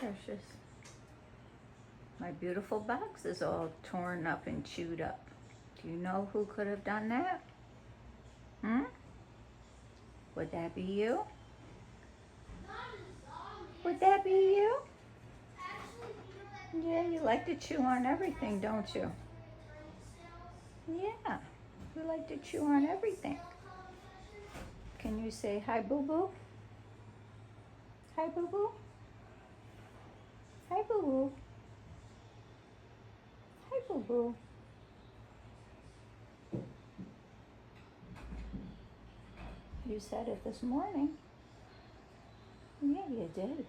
Precious. My beautiful box is all torn up and chewed up. Do you know who could have done that? Would that be you? Would that be you? Yeah, you like to chew on everything, don't you? Yeah, you like to chew on everything. Can you say hi, boo-boo? Hi, boo-boo. Hi, boo-boo. Hi, boo-boo. You said it this morning. Yeah, you did.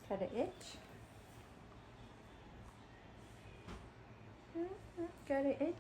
Got an itch? Got an itch?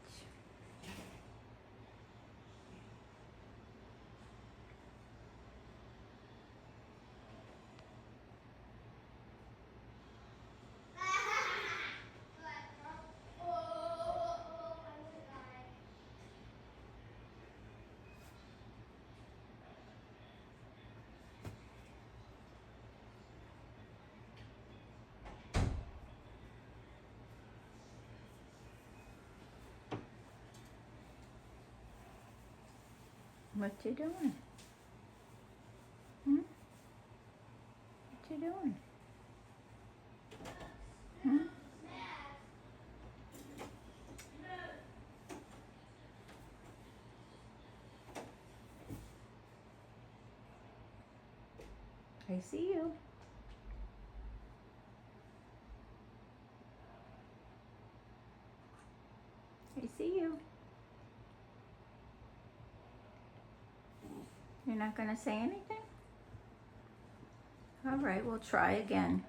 What you doing? What you doing? I see you. I see you. You're not gonna say anything? All right, we'll try again.